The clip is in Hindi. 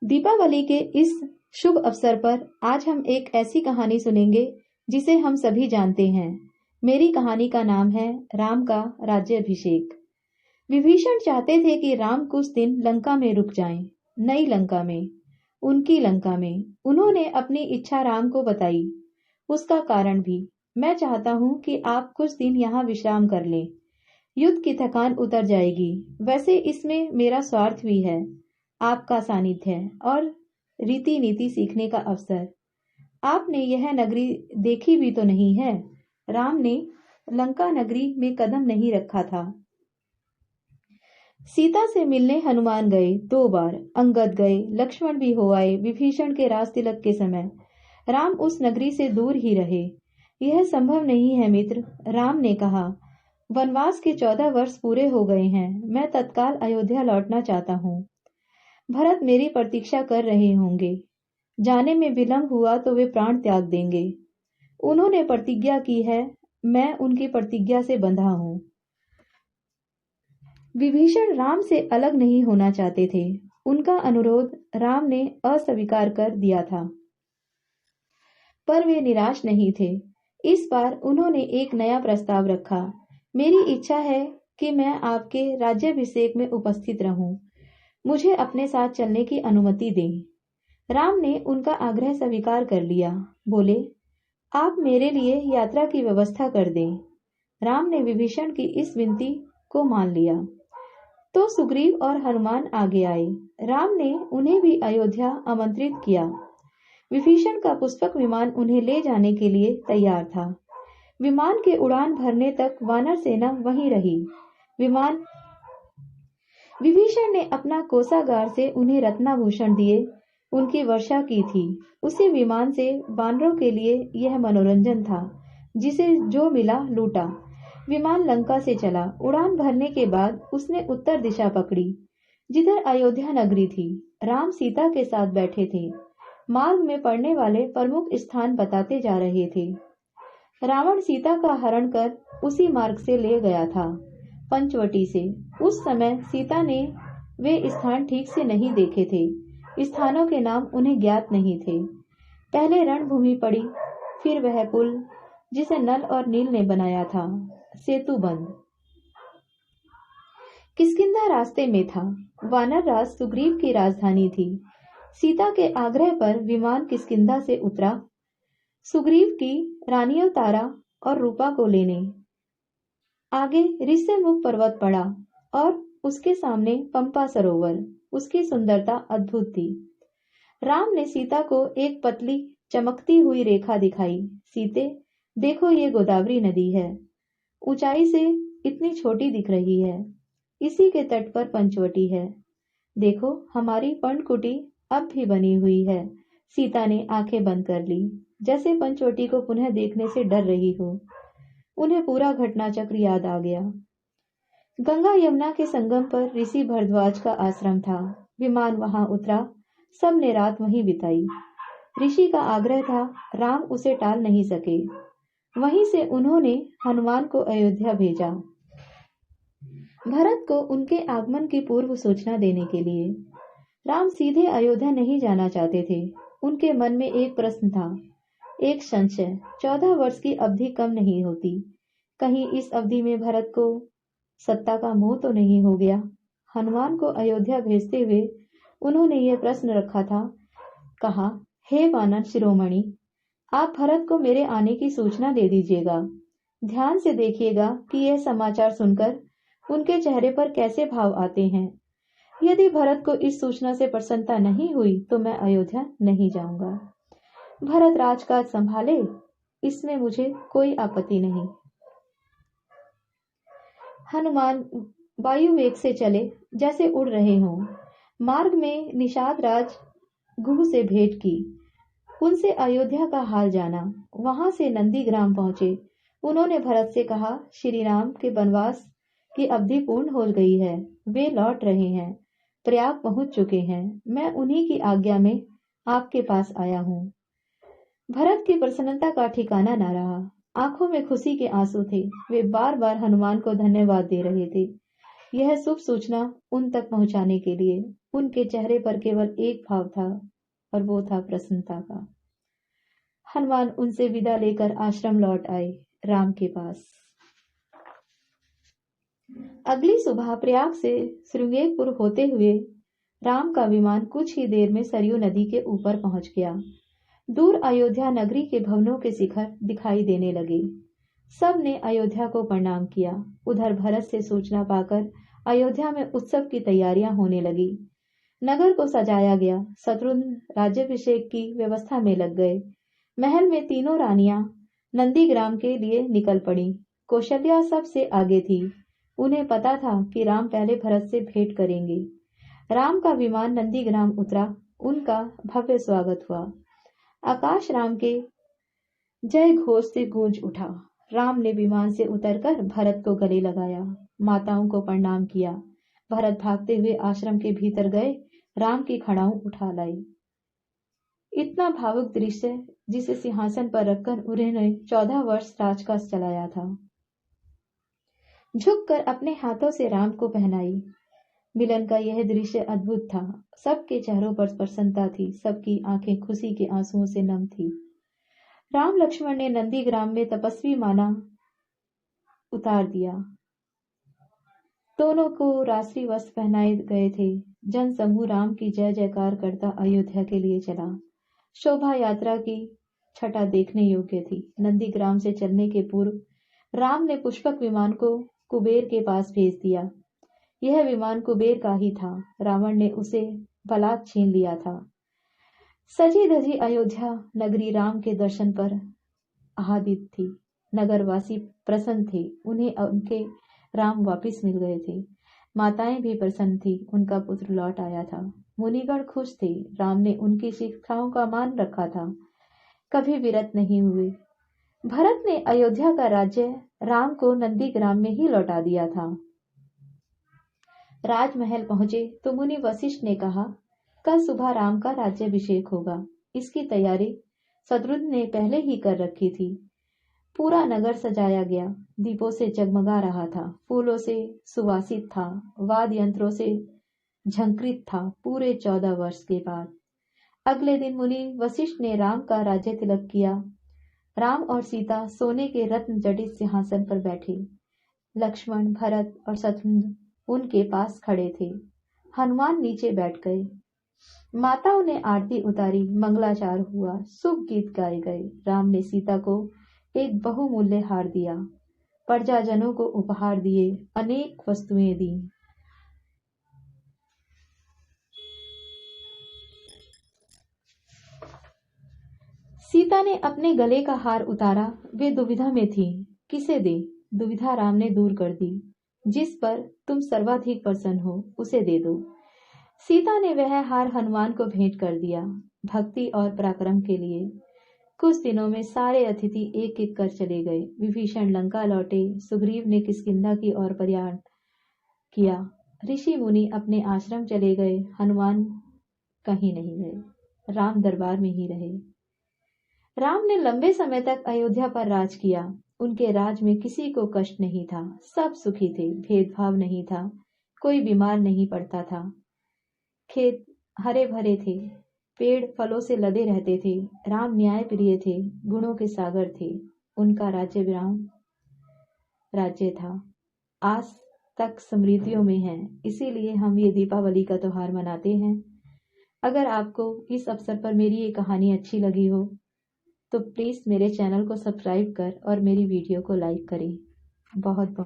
दीपावली के इस शुभ अवसर पर आज हम एक ऐसी कहानी सुनेंगे जिसे हम सभी जानते हैं। मेरी कहानी का नाम है राम का राज्याभिषेक। विभीषण चाहते थे कि राम कुछ दिन लंका में रुक जाएं, नई लंका में, उनकी लंका में। उन्होंने अपनी इच्छा राम को बताई, उसका कारण भी। मैं चाहता हूँ कि आप कुछ दिन यहाँ विश्राम कर लें, युद्ध की थकान उतर जाएगी। वैसे इसमें मेरा स्वार्थ भी है, आपका सानिध्य और रीति नीति सीखने का अवसर। आपने यह नगरी देखी भी तो नहीं है। राम ने लंका नगरी में कदम नहीं रखा था। सीता से मिलने हनुमान गए 2 बार, अंगद गए, लक्ष्मण भी हो आए। विभीषण के राज तिलक के समय राम उस नगरी से दूर ही रहे। यह संभव नहीं है मित्र, राम ने कहा। वनवास के 14 वर्ष पूरे हो गए हैं। मैं तत्काल अयोध्या लौटना चाहता हूँ। भरत मेरी प्रतीक्षा कर रहे होंगे। जाने में विलंब हुआ तो वे प्राण त्याग देंगे। उन्होंने प्रतिज्ञा की है, मैं उनकी प्रतिज्ञा से बंधा हूँ। विभीषण राम से अलग नहीं होना चाहते थे। उनका अनुरोध राम ने अस्वीकार कर दिया था, पर वे निराश नहीं थे। इस बार उन्होंने एक नया प्रस्ताव रखा। मेरी इच्छा है कि मैं आपके राज्याभिषेक में उपस्थित रहूं। मुझे अपने साथ चलने की अनुमति दें। राम ने उनका आग्रह स्वीकार कर लिया। बोले, आप मेरे लिए यात्रा की व्यवस्था कर दें। राम ने विभीषण की इस विनती को मान लिया। तो सुग्रीव और हनुमान आगे आए। राम ने उन्हें भी अयोध्या आमंत्रित किया। विभीषण का पुष्पक विमान उन्हें ले जाने के लिए तैयार था। विमान के उड़ान भरने तक वानर सेना वहीं रही। विभीषण ने अपना कोषागार से उन्हें रत्नाभूषण दिए, उनकी वर्षा की थी। उसी विमान से वानरों के लिए यह मनोरंजन था, जिसे जो मिला लूटा। विमान लंका से चला। उड़ान भरने के बाद उसने उत्तर दिशा पकड़ी, जिधर अयोध्या नगरी थी। राम सीता के साथ बैठे थे। मार्ग में पड़ने वाले प्रमुख स्थान बताते जा रहे थे। रावण सीता का हरण कर उसी मार्ग से ले गया था, पंचवटी से। उस समय सीता ने वे स्थान ठीक से नहीं देखे थे। स्थानों के नाम उन्हें ज्ञात नहीं थे। पहले रणभूमि पड़ी, फिर वह पुल जिसे नल और नील ने बनाया था, सेतु बंद। किष्किंधा रास्ते में था। वानर राज सुग्रीव की राजधानी थी। सीता के आग्रह पर विमान किष्किंधा से उतरा, सुग्रीव की रानियों तारा और रूपा को लेने। आगे ऋष्यमुख पर्वत पड़ा और उसके सामने पंपा सरोवर। उसकी सुंदरता अद्भुत थी। राम ने सीता को एक पतली चमकती हुई रेखा दिखाई। सीते, देखो ये गोदावरी नदी है, ऊंचाई से इतनी छोटी दिख रही है। इसी के तट पर पंचवटी है। देखो हमारी पर्णकुटी अब भी बनी हुई है। सीता ने आंखें बंद कर ली, जैसे पंचवटी को पुनः देखने से डर रही हो। उन्हें पूरा घटना चक्र याद आ गया। गंगा यमुना के संगम पर ऋषि भरद्वाज का आश्रम था। विमान वहां उतरा। सबने रात वहीं बिताई। ऋषि का आग्रह था, राम उसे टाल नहीं सके। वहीं से उन्होंने हनुमान को अयोध्या भेजा, भरत को उनके आगमन की पूर्व सूचना देने के लिए। राम सीधे अयोध्या नहीं जाना चाहते थे। उनके मन में एक प्रश्न था, एक संशय। 14 वर्ष की अवधि कम नहीं होती। कहीं इस अवधि में भरत को सत्ता का मोह तो नहीं हो गया। हनुमान को अयोध्या भेजते हुए उन्होंने यह प्रश्न रखा था। कहा, हे वानर शिरोमणि, आप भरत को मेरे आने की सूचना दे दीजिएगा। ध्यान से देखिएगा कि यह समाचार सुनकर उनके चेहरे पर कैसे भाव आते हैं। यदि भरत को इस सूचना से प्रसन्नता नहीं हुई तो मैं अयोध्या नहीं जाऊंगा। भरत राजकाज संभाले, इसमें मुझे कोई आपत्ति नहीं। हनुमान वायु वेग से चले, जैसे उड़ रहे हों। मार्ग में निषाद राज गुह से भेंट की। उनसे अयोध्या का हाल जाना। वहां से नंदीग्राम पहुंचे। उन्होंने भरत से कहा, श्री राम के वनवास की अवधि पूर्ण हो गई है। वे लौट रहे हैं, प्रयाग पहुंच चुके हैं। मैं उन्हीं की आज्ञा में आपके पास आया हूँ। भरत की प्रसन्नता का ठिकाना न रहा। आंखों में खुशी के आंसू थे। वे बार बार हनुमान को धन्यवाद दे रहे थे, यह शुभ सूचना उन तक पहुंचाने के लिए। उनके चेहरे पर केवल एक भाव था और वो था प्रसन्नता का। हनुमान उनसे विदा लेकर आश्रम लौट आए, राम के पास। अगली सुबह प्रयाग से श्रृंगेरपुर होते हुए राम का विमान कुछ ही देर में सरयू नदी के ऊपर पहुंच गया। दूर अयोध्या नगरी के भवनों के शिखर दिखाई देने लगे। सब ने अयोध्या को प्रणाम किया। उधर भरत से सूचना पाकर अयोध्या में उत्सव की तैयारियां होने लगी। नगर को सजाया गया। शत्रुघ्न राज्याभिषेक की व्यवस्था में लग गए। महल में तीनों रानियां नंदीग्राम के लिए निकल पड़ी। कौशल्या सबसे आगे थी। उन्हें पता था कि राम पहले भरत से भेंट करेंगे। राम का विमान नंदीग्राम उतरा। उनका भव्य स्वागत हुआ। आकाश राम के जय घोष से गूंज उठा। राम ने विमान से उतरकर भरत को गले लगाया, माताओं को प्रणाम किया। भरत भागते हुए आश्रम के भीतर गए, राम की खड़ाऊं उठा लाई। इतना भावुक दृश्य जिसे सिंहासन पर रखकर उन्होंने 14 वर्ष राजकाज चलाया था। झुककर अपने हाथों से राम को पहनाई। मिलन का यह दृश्य अद्भुत था। सबके चेहरों पर प्रसन्नता थी। सबकी आंखें खुशी के आंसुओं से नम थी। राम लक्ष्मण ने नंदीग्राम में तपस्वी माला उतार दिया। दोनों को राष्ट्रीय वस्त्र पहनाए गए थे। जन समूह राम की जय जयकार करता अयोध्या के लिए चला। शोभा यात्रा की छटा देखने योग्य थी। नंदीग्राम से चलने के पूर्व राम ने पुष्पक विमान को कुबेर के पास भेज दिया। यह विमान कुबेर का ही था। रावण ने उसे बलात् छीन लिया था। सजी धजी अयोध्या नगरी राम के दर्शन पर आह्लादित थी। नगरवासी प्रसन्न थे। उन्हें उनके राम वापिस मिल गए थे। माताएं भी प्रसन्न थी। उनका पुत्र लौट आया था। मुनिगण खुश थे। राम ने उनकी शिक्षाओं का मान रखा था, कभी विरत नहीं हुए। भरत ने अयोध्या का राज्य राम को नंदीग्राम में ही लौटा दिया था। राजमहल पहुंचे तो मुनि वशिष्ठ ने कहा, कल सुबह राम का राज्याभिषेक होगा। इसकी तैयारी शत्रुघ्न ने पहले ही कर रखी थी। पूरा नगर सजाया गया। दीपों से जगमगा रहा था। फूलों से सुवासित था। वाद्य यंत्रों से झंकृत था। पूरे 14 वर्ष के बाद अगले दिन मुनि वशिष्ठ ने राम का राज्य तिलक किया। राम और सीता सोने के रत्न जटित सिंहासन पर बैठे। लक्ष्मण, भरत और शत्रुघ्न उनके पास खड़े थे। हनुमान नीचे बैठ गए। माताओं ने आरती उतारी, मंगलाचार हुआ, शुभ गीत गाए गए। राम ने सीता को एक बहुमूल्य हार दिया। प्रजाजनों को उपहार दिए, अनेक वस्तुएं दी। सीता ने अपने गले का हार उतारा। वे दुविधा में थी, किसे दे। दुविधा राम ने दूर कर दी। जिस पर तुम सर्वाधिक प्रसन्न हो उसे दे दो। सीता ने वह हार हनुमान को भेंट कर दिया, भक्ति और पराक्रम के लिए। कुछ दिनों में सारे अतिथि एक एक कर चले गए। विभीषण लंका लौटे। सुग्रीव ने किष्किंधा की ओर प्रयाण किया। ऋषि मुनि अपने आश्रम चले गए। हनुमान कहीं नहीं गए, राम दरबार में ही रहे। राम ने लंबे समय तक अयोध्या पर राज किया। उनके राज में किसी को कष्ट नहीं था। सब सुखी थे, भेदभाव नहीं था, कोई बीमार नहीं पड़ता था। खेत हरे भरे थे, पेड़ फलों से लदे रहते थे। राम न्याय प्रिय थे, गुणों के सागर थे। उनका राज्य राम राज्य था, आज तक स्मृतियों में है। इसीलिए हम ये दीपावली का त्योहार मनाते हैं। अगर आपको इस अवसर पर मेरी ये कहानी अच्छी लगी हो तो प्लीज़ मेरे चैनल को सब्सक्राइब कर और मेरी वीडियो को लाइक करें। बहुत बहुत